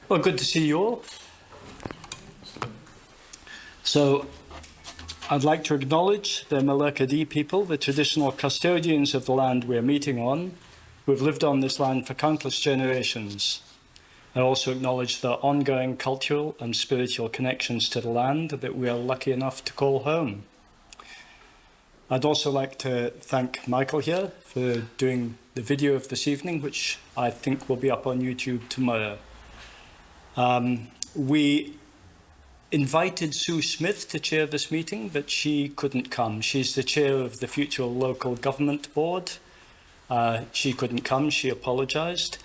Well, good to see you all. So, I'd like to acknowledge the Malurkadee people, the traditional custodians of the land we're meeting on, who have lived on this land for countless generations. I also acknowledge the ongoing cultural and spiritual connections to the land that we are lucky enough to call home. I'd also like to thank Michael here for doing the video of this evening, which I think will be up on YouTube tomorrow. We invited Sue Smith to chair this meeting, but she couldn't come. She's the chair of the Future Local Government Board. She couldn't come, she apologised.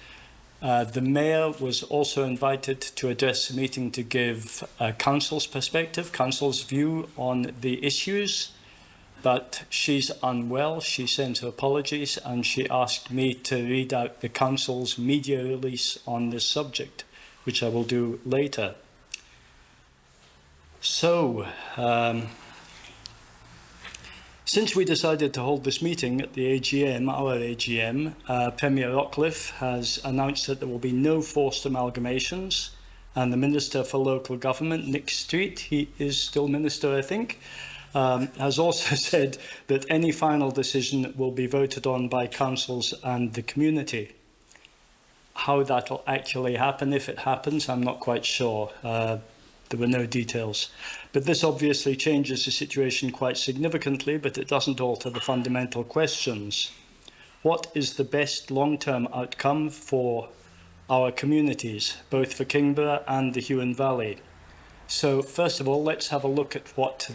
The mayor was also invited to address the meeting to give council's perspective, council's view on the issues, but she's unwell. She sent her apologies and she asked me to read out the council's media release on this subject, which I will do later. So, since we decided to hold this meeting at the AGM, our AGM, Premier Rockcliffe has announced that there will be no forced amalgamations, and the Minister for Local Government, Nick Street, he is still Minister, I think, has also said that any final decision will be voted on by councils and the community. How that will actually happen, if it happens, I'm not quite sure. There were no details. But this obviously changes the situation quite significantly, but it doesn't alter the fundamental questions. What is the best long-term outcome for our communities, both for Kingborough and the Huon Valley? So first of all, let's have a look at what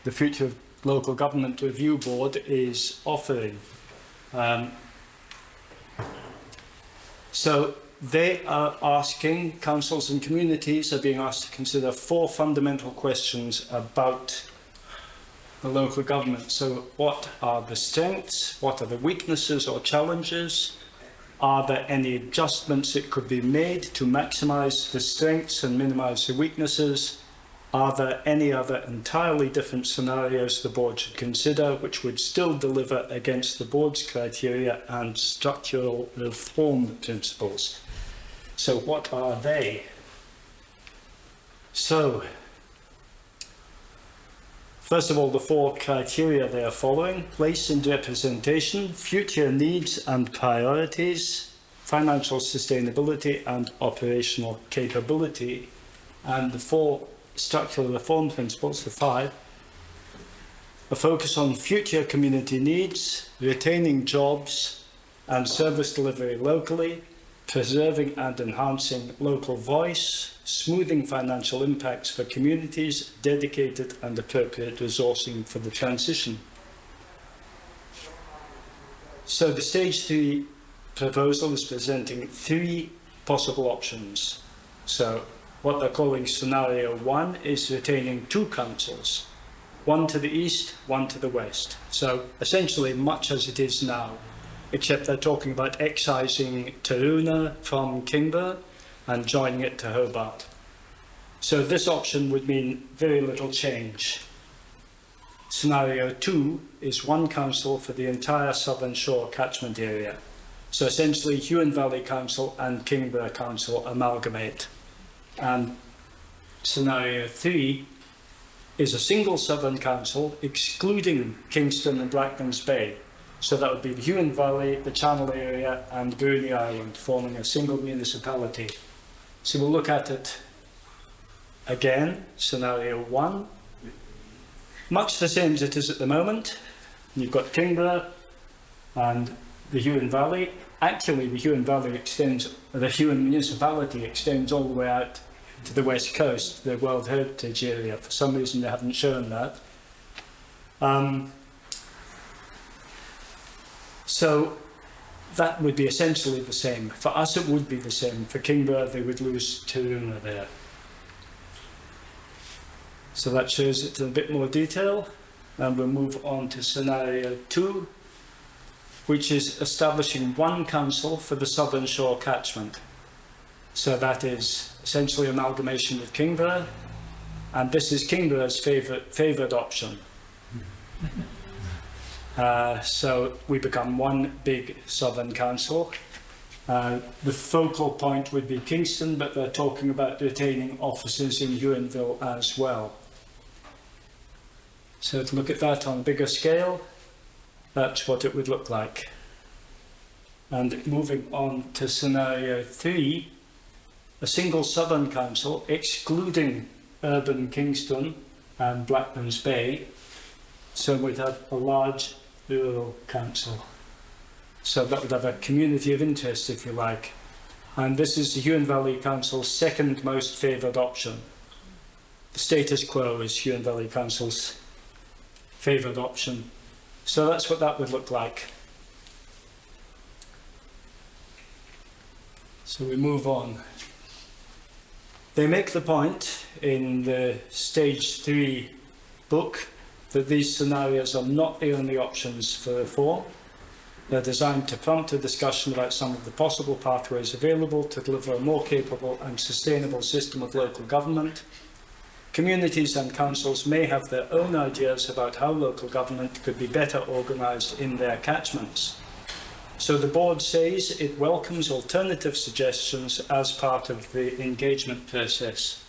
the Future Local Government Review Board is offering. So they are asking, councils and communities are being asked to consider 4 fundamental questions about the local government. So what are the strengths? What are the weaknesses or challenges? Are there any adjustments that could be made to maximise the strengths and minimise the weaknesses? Are there any other entirely different scenarios the board should consider which would still deliver against the board's criteria and structural reform principles? So what are they? So, first of all, the 4 criteria they are following: place and representation, future needs and priorities, financial sustainability and operational capability. And the 4 structural reform principles, the 5, a focus on future community needs, retaining jobs and service delivery locally, preserving and enhancing local voice, smoothing financial impacts for communities, dedicated and appropriate resourcing for the transition. So the Stage 3 proposal is presenting 3 possible options. So what they're calling scenario 1 is retaining 2 councils, one to the east, one to the west. So essentially much as it is now, except they're talking about excising Taroona from Kingborough and joining it to Hobart. So this option would mean very little change. Scenario 2 is 1 council for the entire Southern Shore catchment area. So essentially Huon Valley Council and Kingborough Council amalgamate. And scenario 3 is a single Southern Council excluding Kingston and Blackmans Bay. So that would be the Huon Valley, the Channel area and Bruny Island, forming a single municipality. So we'll look at it again, scenario 1. Much the same as it is at the moment. You've got Kingborough and the Huon Valley. Actually, the Huon Valley extends, the Huon municipality extends all the way out to the west coast, the World Heritage Area. For some reason they haven't shown that. So that would be essentially the same. For us it would be the same. For Kingborough they would lose Taroona there. So that shows it in a bit more detail. And we'll move on to scenario 2, which is establishing 1 council for the Southern Shore catchment. So that is essentially amalgamation with Kingborough, and this is Kingborough's favoured option. So we become 1 big Southern Council, The focal point would be Kingston, but they're talking about retaining offices in Huonville as well. So to look at that on a bigger scale, that's what it would look like. And moving on to scenario 3, a single southern council, excluding urban Kingston and Blackburns Bay, so we'd have a large rural council. So that would have a community of interest, if you like. And this is the Huon Valley Council's second most favoured option. The status quo is Huon Valley Council's favoured option. So that's what that would look like. So we move on. They make the point in the Stage 3 book that these scenarios are not the only options for reform. They're designed to prompt a discussion about some of the possible pathways available to deliver a more capable and sustainable system of local government. Communities and councils may have their own ideas about how local government could be better organised in their catchments. So the board says it welcomes alternative suggestions as part of the engagement process.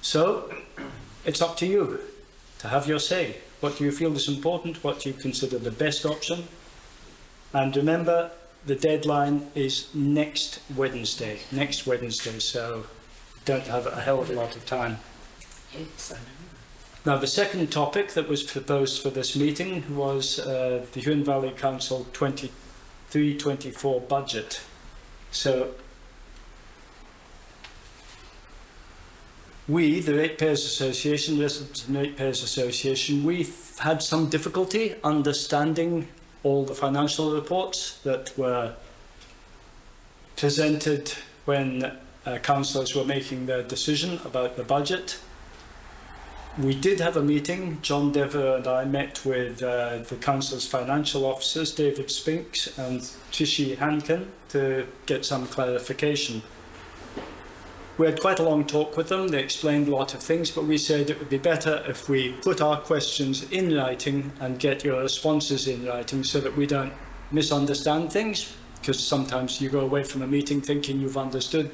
So it's up to you to have your say. What do you feel is important? What do you consider the best option? And remember, the deadline is next Wednesday, so don't have a hell of a lot of time. Now, the second topic that was proposed for this meeting was the Huon Valley Council 23-24 budget. So we, the Ratepayers Association, Residents and Ratepayers Association, we've had some difficulty understanding all the financial reports that were presented when councillors were making their decision about the budget. We did have a meeting. John Dever and I met with the council's financial officers, David Spinks and Trishi Hankin, to get some clarification. We had quite a long talk with them. They explained a lot of things, but we said it would be better if we put our questions in writing and get your responses in writing so that we don't misunderstand things, because sometimes you go away from a meeting thinking you've understood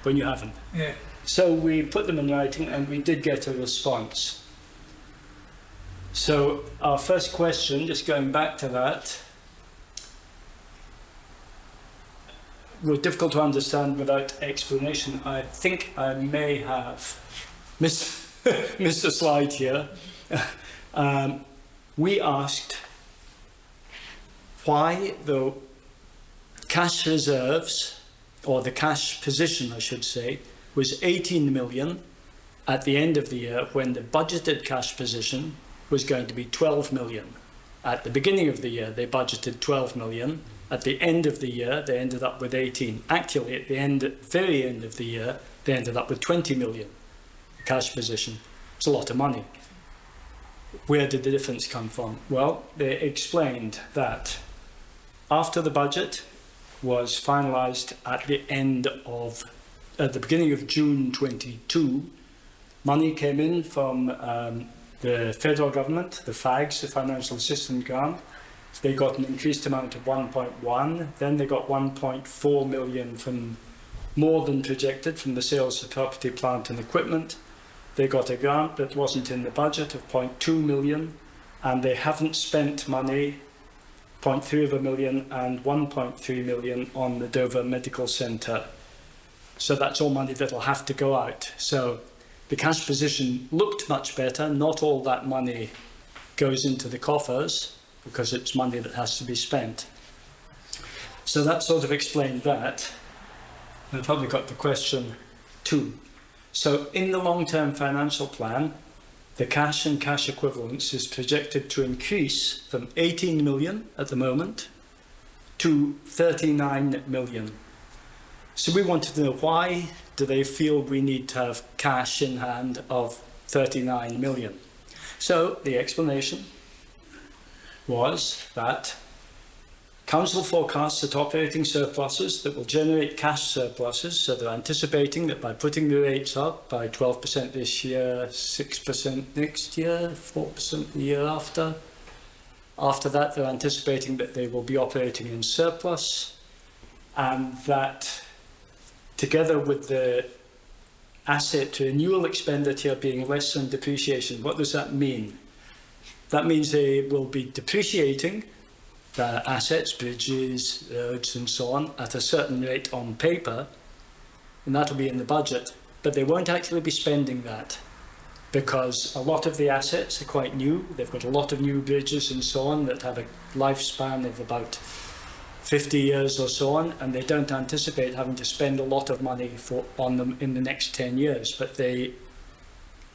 when you haven't. Yeah. So we put them in writing and we did get a response. So our first question, just going back to that, were difficult to understand without explanation. I think I may have missed a slide here. We asked why the cash reserves, or the cash position I should say, was 18 million at the end of the year when the budgeted cash position was going to be 12 million. At the beginning of the year they budgeted 12 million. At the end of the year, they ended up with 18. Actually, at the very end of the year, they ended up with 20 million cash position. It's a lot of money. Where did the difference come from? Well, they explained that after the budget was finalised at the beginning of June 22, money came in from the federal government, the FAGs, the Financial Assistance Grant. They got an increased amount of 1.1, then they got 1.4 million from more than projected from the sales of property, plant and equipment. They got a grant that wasn't in the budget of 0.2 million, and they haven't spent money, 0.3 million and 1.3 million on the Dover Medical Centre. So that's all money that'll have to go out. So the cash position looked much better. Not all that money goes into the coffers, because it's money that has to be spent. So that sort of explained that. I probably got the question too. So in the long-term financial plan, the cash and cash equivalents is projected to increase from 18 million at the moment to 39 million. So we wanted to know, why do they feel we need to have cash in hand of 39 million? So the explanation was that council forecasts that operating surpluses that will generate cash surpluses, so they're anticipating that by putting the rates up by 12% this year, 6% next year, 4% the year after that they're anticipating that they will be operating in surplus. and that together with the asset renewal expenditure being less than depreciation, what does that mean? That means they will be depreciating the assets, bridges, roads and so on at a certain rate on paper, and that will be in the budget, but they won't actually be spending that because a lot of the assets are quite new. They've got a lot of new bridges and so on that have a lifespan of about 50 years or so on, and they don't anticipate having to spend a lot of money on them in the next 10 years, but they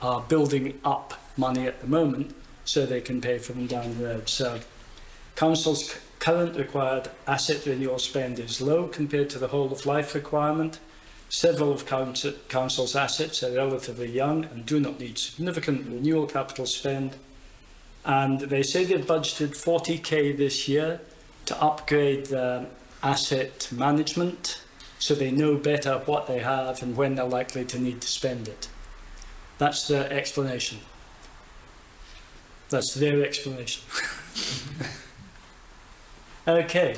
are building up money at the moment so they can pay for them down the road. So Council's current required asset renewal spend is low compared to the whole of life requirement. Several of Council's assets are relatively young and do not need significant renewal capital spend. And they say they've budgeted 40k this year to upgrade the asset management so they know better what they have and when they're likely to need to spend it. That's their explanation. That's their explanation. Okay.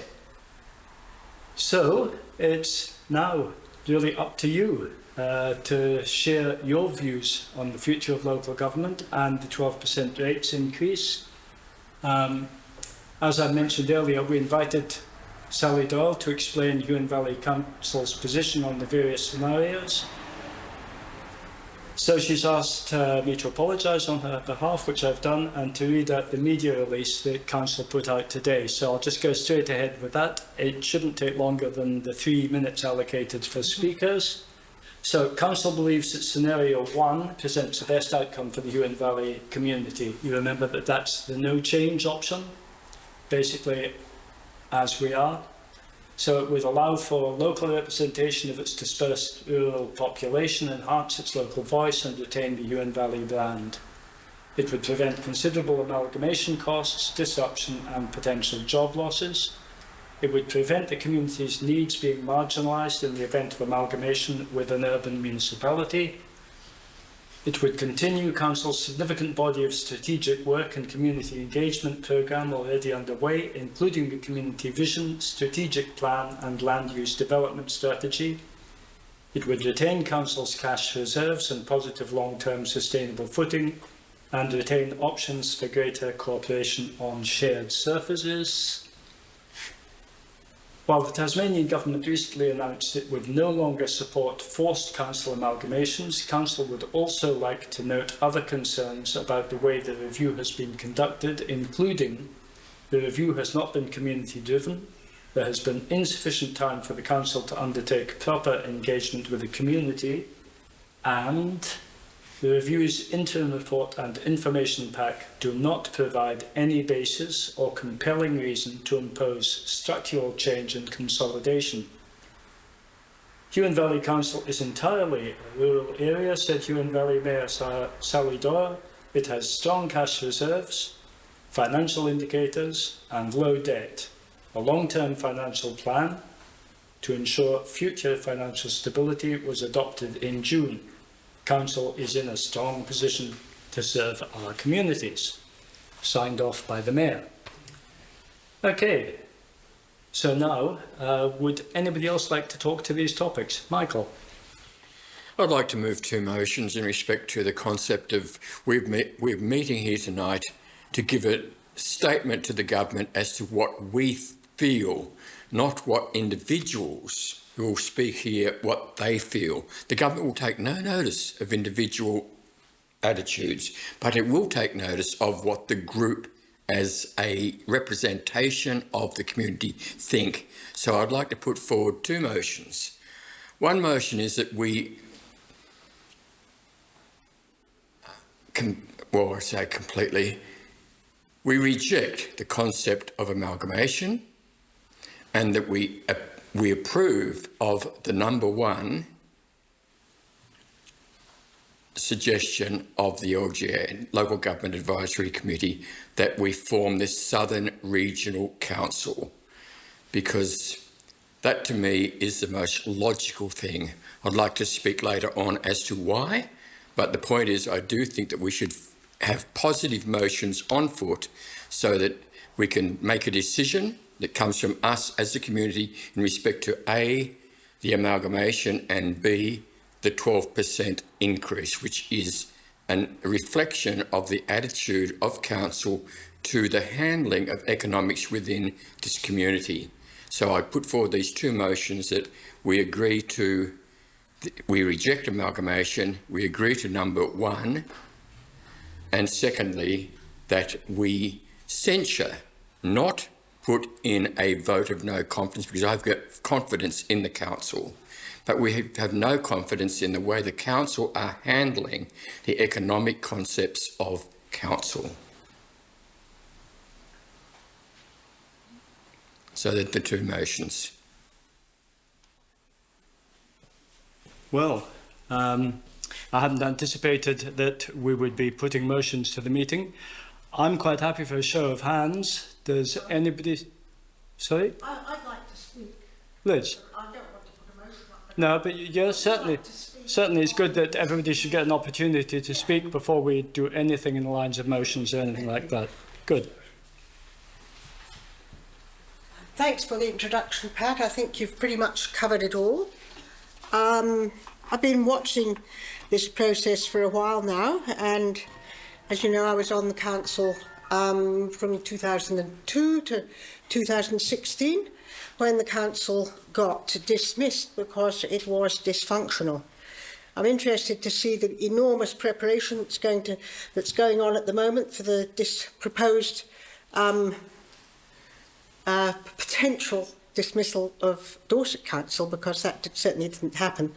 So it's now really up to you to share your views on the future of local government and the 12% rates increase. As I mentioned earlier, we invited Sally Doyle to explain Huon Valley Council's position on the various scenarios. So she's asked me to apologise on her behalf, which I've done, and to read out the media release that Council put out today. So I'll just go straight ahead with that. It shouldn't take longer than the 3 minutes allocated for speakers. So Council believes that scenario 1 presents the best outcome for the Huon Valley community. You remember that that's the no change option, basically as we are. So it would allow for local representation of its dispersed rural population, enhance its local voice and retain the Huon Valley brand. It would prevent considerable amalgamation costs, disruption and potential job losses. It would prevent the community's needs being marginalised in the event of amalgamation with an urban municipality. It would continue Council's significant body of strategic work and community engagement programme already underway, including the community vision, strategic plan and land use development strategy. It would retain Council's cash reserves and positive long-term sustainable footing, and retain options for greater cooperation on shared surfaces. While the Tasmanian Government recently announced it would no longer support forced council amalgamations, Council would also like to note other concerns about the way the review has been conducted, including the review has not been community driven, there has been insufficient time for the Council to undertake proper engagement with the community, and the review's interim report and information pack do not provide any basis or compelling reason to impose structural change and consolidation. Huon Valley Council is entirely a rural area, said Huon Valley Mayor Sally Doyle. It has strong cash reserves, financial indicators and low debt. A long-term financial plan to ensure future financial stability was adopted in June. Council is in a strong position to serve our communities. Signed off by the Mayor. Okay, so now, would anybody else like to talk to these topics? Michael. I'd like to move 2 motions in respect to the concept of we're meeting here tonight to give a statement to the government as to what we feel, not what individuals who will speak here what they feel. The government will take no notice of individual attitudes, but it will take notice of what the group as a representation of the community think. So I'd like to put forward 2 motions. One motion is that we, we reject the concept of amalgamation, and that we approve of the number 1 suggestion of the LGA, Local Government Advisory Committee, that we form this Southern Regional Council, because that to me is the most logical thing. I'd like to speak later on as to why, but the point is I do think that we should have positive motions on foot so that we can make a decision that comes from us as a community in respect to A, the amalgamation, and B, the 12% increase, which is a reflection of the attitude of council to the handling of economics within this community. So I put forward these two motions that we agree to, we reject amalgamation, we agree to number 1, and secondly, that we censure, not put in a vote of no confidence, because I've got confidence in the council, but we have no confidence in the way the council are handling the economic concepts of council. So that the two motions. Well, I hadn't anticipated that we would be putting motions to the meeting. I'm quite happy for a show of hands. Does anybody... Sorry? I'd like to speak. Liz? I don't want to put a motion up. No, but yeah, certainly it's good that everybody should get an opportunity to speak before we do anything in the lines of motions or anything like that. Good. Thanks for the introduction, Pat. I think you've pretty much covered it all. I've been watching this process for a while now, and as you know, I was on the council from 2002 to 2016, when the council got dismissed because it was dysfunctional. I'm interested to see the enormous preparation that's going on at the moment for the proposed potential dismissal of Dorset Council, because that certainly didn't happen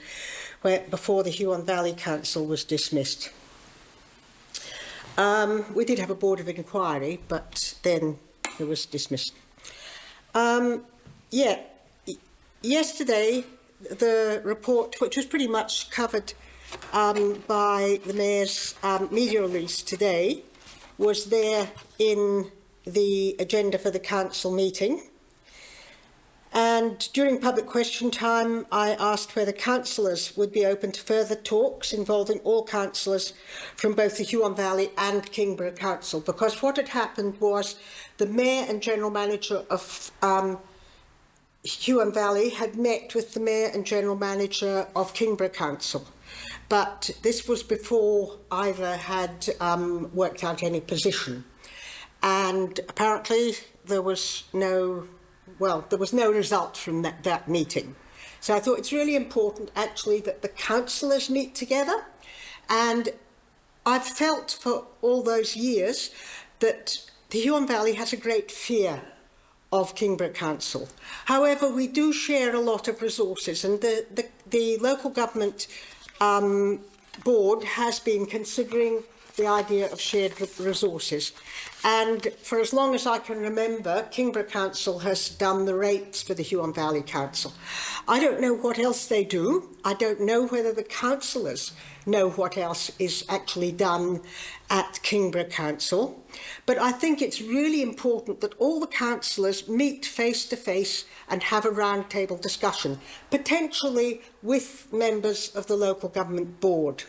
before the Huon Valley Council was dismissed. We did have a board of inquiry, but then it was dismissed. Yesterday, the report, which was pretty much covered by the Mayor's media release today, was there in the agenda for the council meeting. And during public question time, I asked whether councillors would be open to further talks involving all councillors from both the Huon Valley and Kingborough Council, because what had happened was the Mayor and General Manager of Huon Valley had met with the Mayor and General Manager of Kingborough Council. But this was before either had worked out any position. And apparently there was no result from that meeting. So I thought it's really important actually that the councillors meet together. And I've felt for all those years that the Huon Valley has a great fear of Kingborough Council. However, we do share a lot of resources, and the local government board has been considering the idea of shared resources. And for as long as I can remember, Kingborough Council has done the rates for the Huon Valley Council. I don't know what else they do. I don't know whether the councillors know what else is actually done at Kingborough Council. But I think it's really important that all the councillors meet face to face and have a roundtable discussion, potentially with members of the local government board.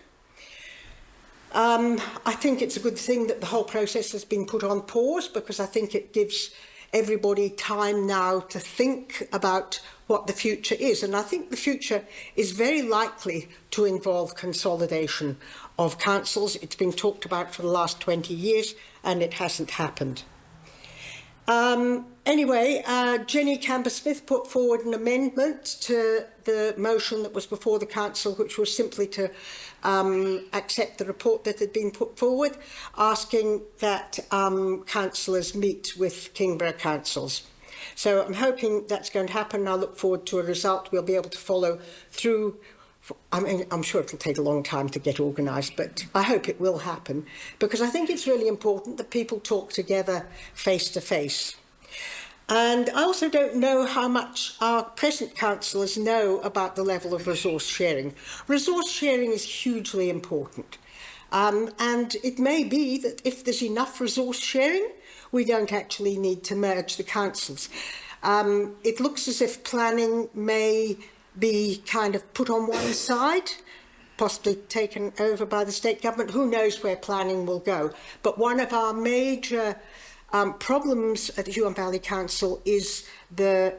I think it's a good thing that the whole process has been put on pause, because I think it gives everybody time now to think about what the future is. And I think the future is very likely to involve consolidation of councils. It's been talked about for the last 20 years and it hasn't happened. Anyway, Jenny Camber-Smith put forward an amendment to the motion that was before the council, which was simply to accept the report that had been put forward, asking that councillors meet with Kingborough councils. So I'm hoping that's going to happen. I look forward to a result. We'll be able to follow through. I mean, I'm sure it'll take a long time to get organised, but I hope it will happen, because I think it's really important that people talk together face to face. And I also don't know how much our present councillors know about the level of resource sharing. Resource sharing is hugely important. And it may be that if there's enough resource sharing, we don't actually need to merge the councils. It looks as if planning may be kind of put on one side, possibly taken over by the state government. Who knows where planning will go? But one of our major problems at the Huon Valley Council is the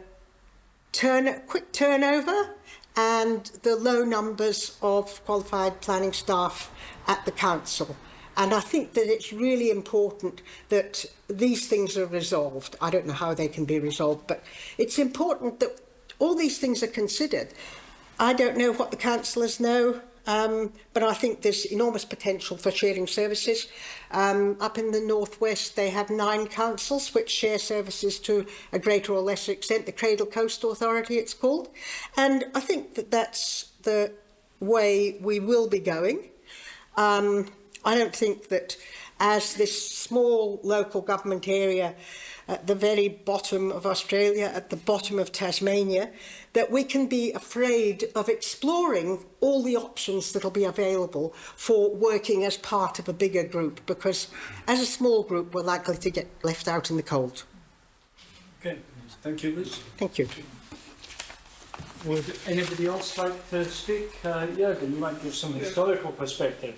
quick turnover and the low numbers of qualified planning staff at the council. And I think that it's really important that these things are resolved. I don't know how they can be resolved, but it's important that all these things are considered. I don't know what the councillors know, but I think there's enormous potential for sharing services. Up in the northwest, they have 9 councils which share services to a greater or lesser extent, the Cradle Coast Authority it's called. And I think that that's the way we will be going. I don't think that as this small local government area at the very bottom of Australia, at the bottom of Tasmania, that we can be afraid of exploring all the options that will be available for working as part of a bigger group, because as a small group, we're likely to get left out in the cold. Okay, thank you, Liz. Thank you. Would anybody else like to speak? Jürgen, you might give some historical perspective.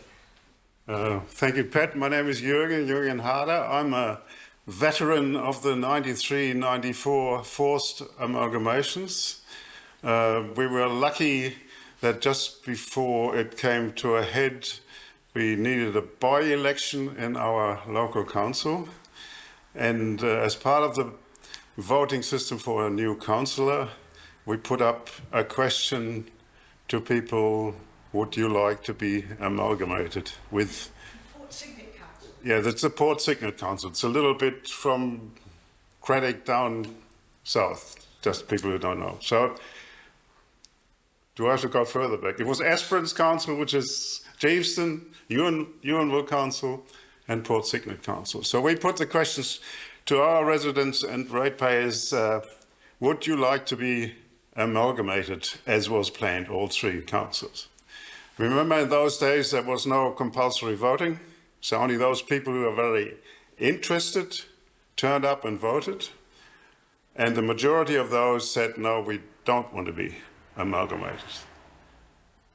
Thank you, Pat. My name is Jürgen HVRRA. I'm a veteran of the 93-94 forced amalgamations. We were lucky that just before it came to a head, we needed a by-election in our local council. And as part of the voting system for a new councillor, we put up a question to people: would you like to be amalgamated with? Port Signet Council. Yeah, that's the Port Signet Council. It's a little bit from Craddock down south, just people who don't know. So, do I have to go further back? It was Esperance Council, which is Geeveston, Ewanville Council, and Port Signet Council. So we put the questions to our residents and ratepayers: would you like to be amalgamated as was planned, all 3 councils? Remember, in those days there was no compulsory voting, so only those people who were very interested turned up and voted, and the majority of those said, no, we don't want to be amalgamated.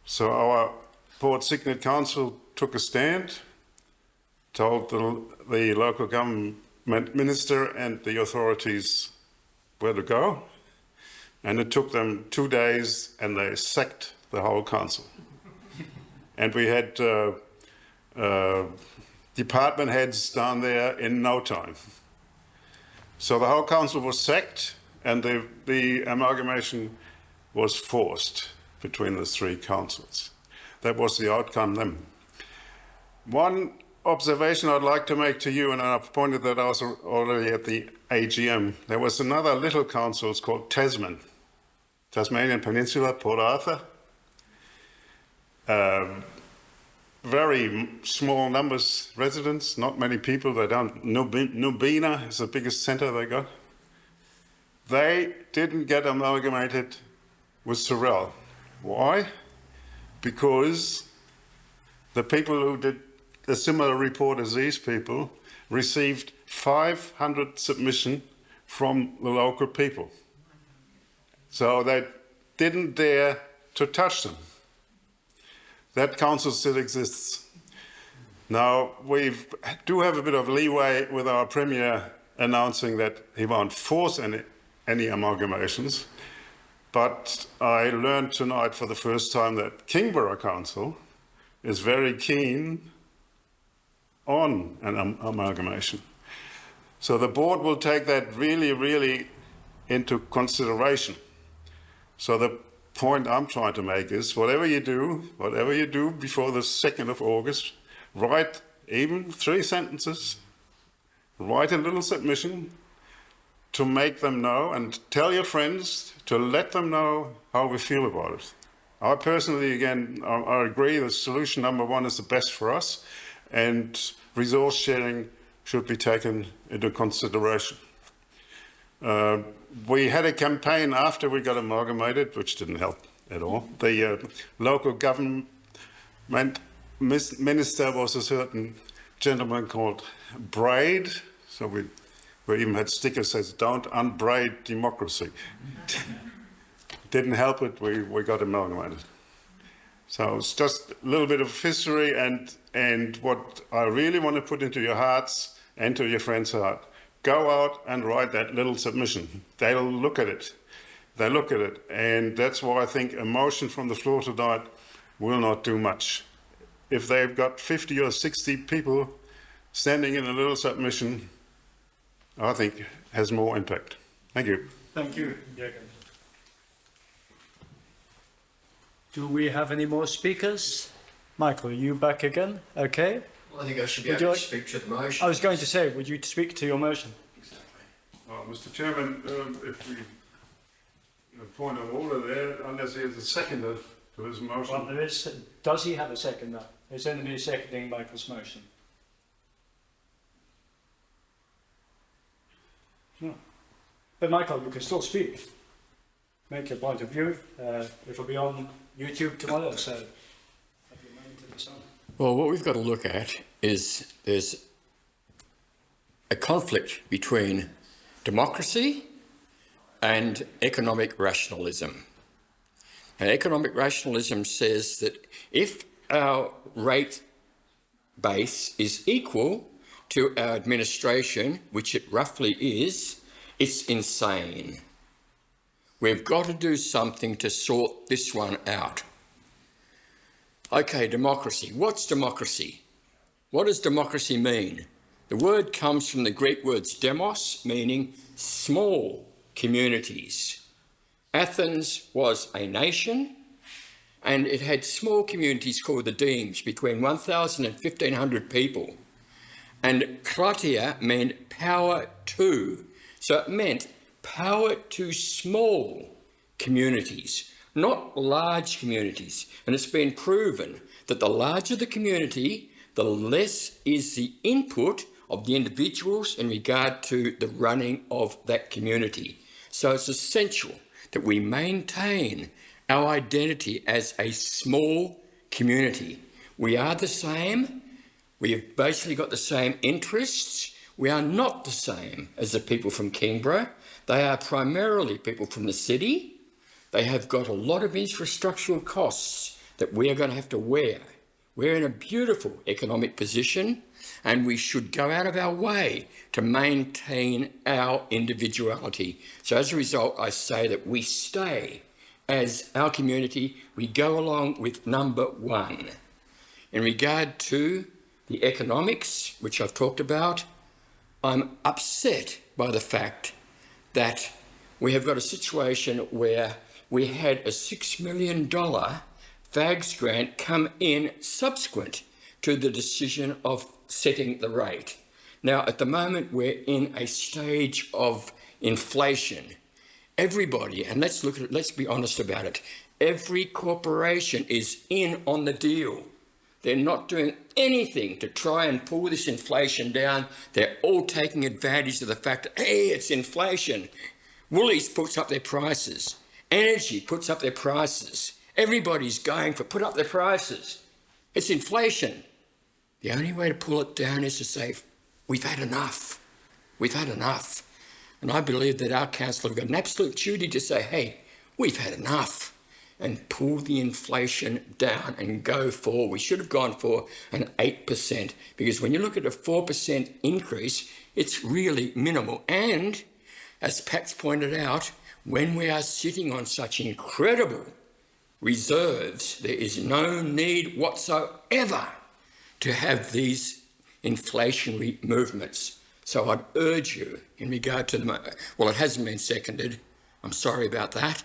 So our Port Signet Council took a stand, told the local government minister and the authorities where to go, and it took them 2 days and they sacked the whole council. And we had department heads down there in no time. So the whole council was sacked, and the amalgamation was forced between the 3 councils. That was the outcome then. One observation I'd like to make to you, and I've pointed that out already at the AGM, there was another little council, it's called Tasmanian Peninsula, Port Arthur. Very small numbers residents, not many people. They don't. Nubina is the biggest centre they got. They didn't get amalgamated with Sorell. Why? Because the people who did a similar report as these people received 500 submissions from the local people. So they didn't dare to touch them. That council still exists. Now, we do have a bit of leeway with our Premier announcing that he won't force any amalgamations, but I learned tonight for the first time that Kingborough Council is very keen on an amalgamation. So the board will take that really, really into consideration. So the point I'm trying to make is, whatever you do before the 2nd of August, write even 3 sentences, write a little submission to make them know, and tell your friends to let them know how we feel about it. I personally, again, I agree that solution number 1 is the best for us, and resource sharing should be taken into consideration. We had a campaign after we got amalgamated, which didn't help at all. The local government minister was a certain gentleman called Braid, so we even had stickers that says, "Don't unbraid democracy." Didn't help it, we got amalgamated. So it's just a little bit of history, and what I really want to put into your hearts and to your friends' heart: go out and write that little submission. They'll look at it. They look at it. And that's why I think a motion from the floor tonight will not do much. If they've got 50 or 60 people standing in a little submission, I think has more impact. Thank you. Thank you, Jürgen. Do we have any more speakers? Michael, are you back again? Okay. Well, I think I should be Would able you to speak to the motion. I was going to say, would you speak to your motion? Exactly. Well, Mr. Chairman, if we a point of order there, unless there's a seconder to his motion. Well, there is. Does he have a seconder? Is anybody seconding Michael's motion? No. But Michael, you can still speak. Make your point of view. It'll be on YouTube tomorrow, so have your moment to decide. Well, what we've got to look at is there's a conflict between democracy and economic rationalism. And economic rationalism says that if our rate base is equal to our administration, which it roughly is, it's insane. We've got to do something to sort this one out. Okay, democracy. What's democracy? What does democracy mean? The word comes from the Greek words demos, meaning small communities. Athens was a nation, and it had small communities called the demes, between 1,000 and 1,500 people. And kratia meant power to. So it meant power to small communities, not large communities. And it's been proven that the larger the community, the less is the input of the individuals in regard to the running of that community. So it's essential that we maintain our identity as a small community. We are the same. We have basically got the same interests. We are not the same as the people from Kingborough. They are primarily people from the city. They have got a lot of infrastructural costs that we are going to have to wear. We're in a beautiful economic position, and we should go out of our way to maintain our individuality. So as a result, I say that we stay as our community. We go along with number one. In regard to the economics, which I've talked about, I'm upset by the fact that we have got a situation where we had a $6 million FAGS grant come in subsequent to the decision of setting the rate. Now, at the moment, we're in a stage of inflation. Everybody, and let's look at it, let's be honest about it, every corporation is in on the deal. They're not doing anything to try and pull this inflation down. They're all taking advantage of the fact that, hey, it's inflation. Woolies puts up their prices. Energy puts up their prices. Everybody's going for put up their prices. It's inflation. The only way to pull it down is to say, we've had enough. We've had enough. And I believe that our council have got an absolute duty to say, hey, we've had enough, and pull the inflation down and go for, we should have gone for an 8%, because when you look at a 4% increase, it's really minimal. And as Pat's pointed out, when we are sitting on such incredible reserves, there is no need whatsoever to have these inflationary movements. So I'd urge you in regard to well, it hasn't been seconded. I'm sorry about that.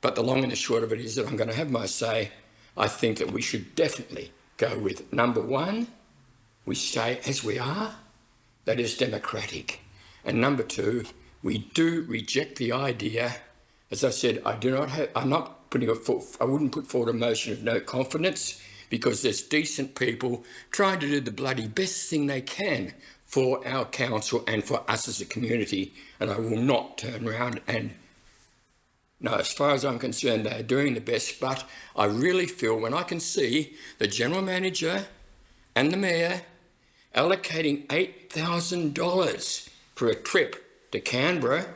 But the long and the short of it is that I'm going to have my say. I think that we should definitely go with number one, we stay as we are. That is democratic. And number two, we do reject the idea. As I said, I wouldn't put forward a motion of no confidence, because there's decent people trying to do the bloody best thing they can for our council and for us as a community. And I will not turn around and, no, as far as I'm concerned, they're doing the best. But I really feel when I can see the general manager and the mayor allocating $8,000 for a trip to Canberra,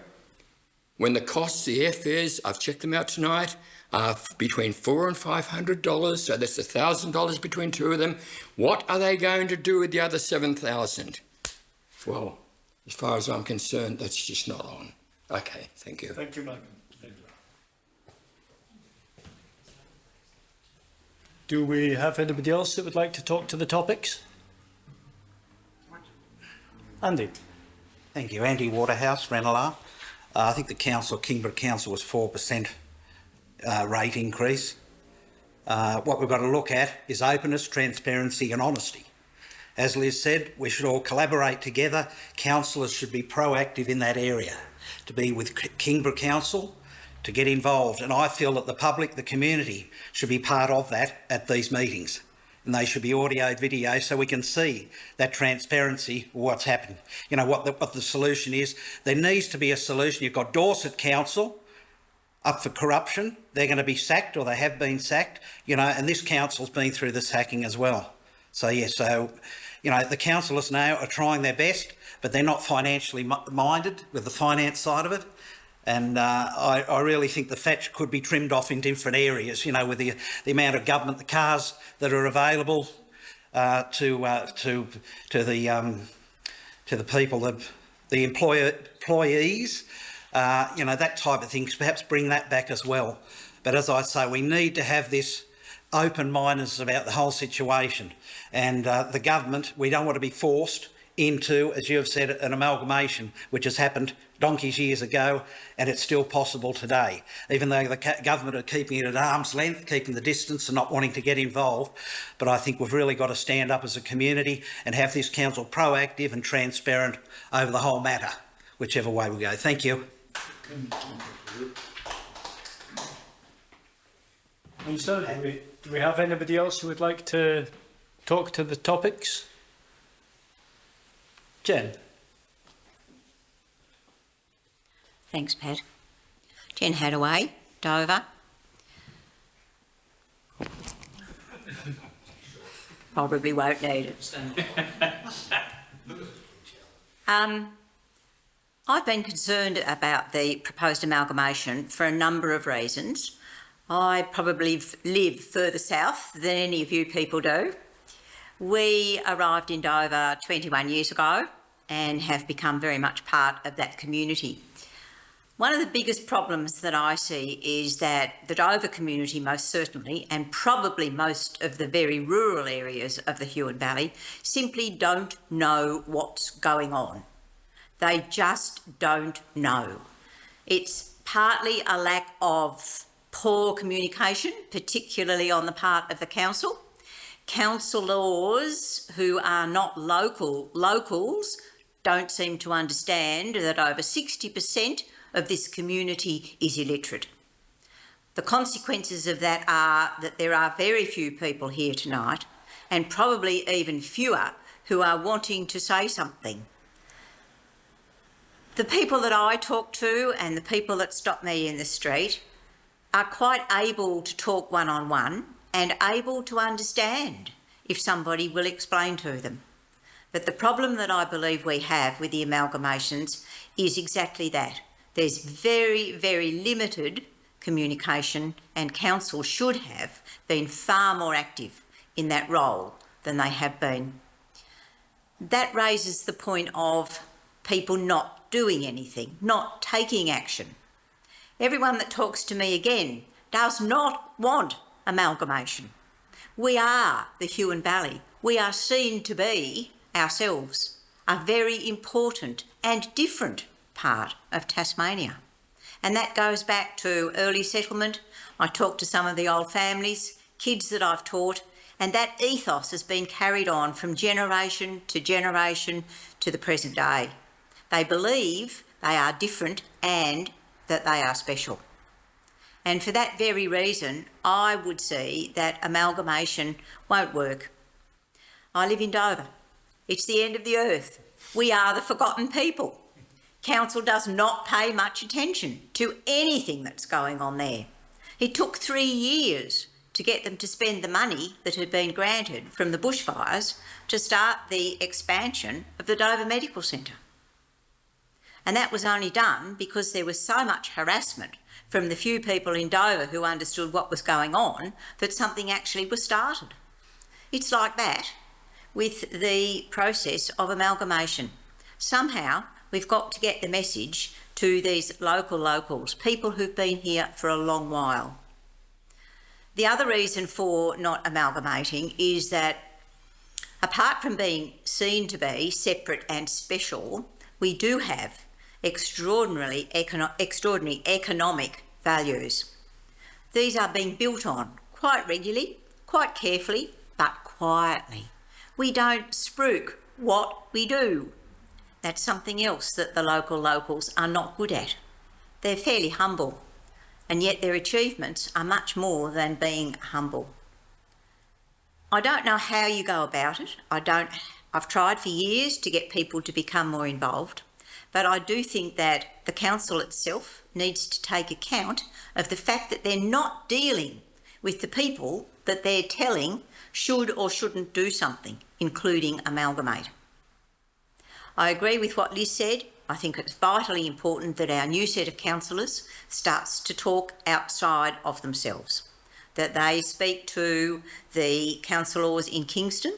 when the costs, the airfares, I've checked them out tonight, are between $400 and $500, so that's $1,000 between two of them. What are they going to do with the other $7,000? Well, As far as I'm concerned, that's just not on. Okay, thank you. Thank you, Malcolm. Thank you. Do we have anybody else that would like to talk to the topics? Andy. Thank you. Andy Waterhouse, Ranelagh. I think the council, Kingborough Council, was 4% rate increase. What we've got to look at is openness, transparency and honesty. As Liz said, we should all collaborate together. Councillors should be proactive in that area, to be with Kingborough Council, to get involved. And I feel that the public, the community, should be part of that at these meetings. And they should be audio, video, so we can see that transparency, what's happened. You know, what the solution is. There needs to be a solution. You've got Dorset Council up for corruption. They're going to be sacked, or they have been sacked, you know, and this council's been through the sacking as well. So, yeah, you know, the councillors now are trying their best, but they're not financially minded with the finance side of it. And I really think the fat could be trimmed off in different areas, you know, with the amount of government, the cars that are available to the people, the employees, you know, that type of thing. Perhaps bring that back as well. But as I say, we need to have this open-mindedness about the whole situation. And the government, we don't want to be forced into, as you have said, an amalgamation, which has happened donkey's years ago, and it's still possible today. Even though the government are keeping it at arm's length, keeping the distance and not wanting to get involved. But I think we've really got to stand up as a community and have this council proactive and transparent over the whole matter, whichever way we go. Thank you. And so, do we have anybody else who would like to talk to the topics? Jen. Thanks, Pat. Jen Hadaway, Dover. Probably won't need it. I've been concerned about the proposed amalgamation for a number of reasons. I probably live further south than any of you people do. We arrived in Dover 21 years ago and have become very much part of that community. One of the biggest problems that I see is that the Dover community, most certainly, and probably most of the very rural areas of the Huon Valley, simply don't know what's going on. They just don't know. It's partly a lack of poor communication, particularly on the part of the council. Councillors who are not locals don't seem to understand that over 60% of this community is illiterate. The consequences of that are that there are very few people here tonight, and probably even fewer who are wanting to say something. The people that I talk to and the people that stop me in the street are quite able to talk one-on-one and able to understand if somebody will explain to them. But the problem that I believe we have with the amalgamations is exactly that. There's very, very limited communication, and council should have been far more active in that role than they have been. That raises the point of people not doing anything, not taking action. Everyone that talks to me again does not want amalgamation. We are the Huon Valley. We are seen to be ourselves a very important and different part of Tasmania. And that goes back to early settlement. I talked to some of the old families, kids that I've taught, and that ethos has been carried on from generation to generation to the present day. They believe they are different and that they are special. And for that very reason, I would see that amalgamation won't work. I live in Dover. It's the end of the earth. We are the forgotten people. Council does not pay much attention to anything that's going on there. It took 3 years to get them to spend the money that had been granted from the bushfires to start the expansion of the Dover Medical Centre. And that was only done because there was so much harassment from the few people in Dover who understood what was going on that something actually was started. It's like that with the process of amalgamation. Somehow We've got to get the message to these locals, people who've been here for a long while. The other reason for not amalgamating is that apart from being seen to be separate and special, we do have extraordinary economic values. These are being built on quite regularly, quite carefully, but quietly. We don't spruik what we do. That's something else that the locals are not good at. They're fairly humble, and yet their achievements are much more than being humble. I don't know how you go about it. I've tried for years to get people to become more involved, but I do think that the council itself needs to take account of the fact that they're not dealing with the people that they're telling should or shouldn't do something, including amalgamate. I agree with what Liz said. I think it's vitally important that our new set of councillors starts to talk outside of themselves, that they speak to the councillors in Kingston.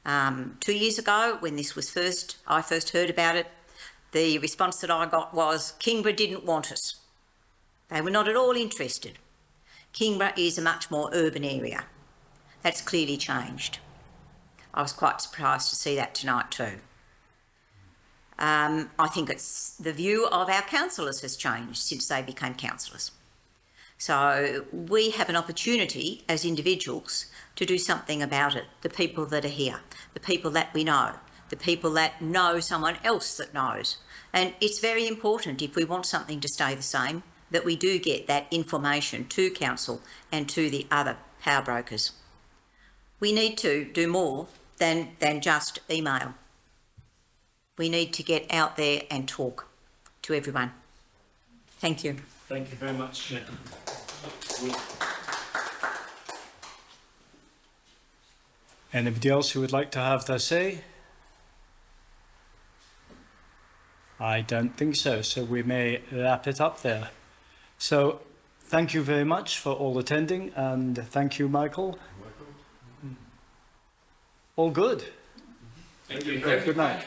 2 years ago, when I first heard about it, the response that I got was, Kingborough didn't want us. They were not at all interested. Kingborough is a much more urban area. That's clearly changed. I was quite surprised to see that tonight too. I think it's the view of our councillors has changed since they became councillors. So we have an opportunity as individuals to do something about it. The people that are here, the people that we know, the people that know someone else that knows. And it's very important, if we want something to stay the same, that we do get that information to council and to the other power brokers. We need to do more than just email. We need to get out there and talk to everyone. Thank you. Thank you very much. Anybody else who would like to have their say? I don't think so, so we may wrap it up there. So thank you very much for all attending, and thank you, Michael. All good. Thank you. Good night.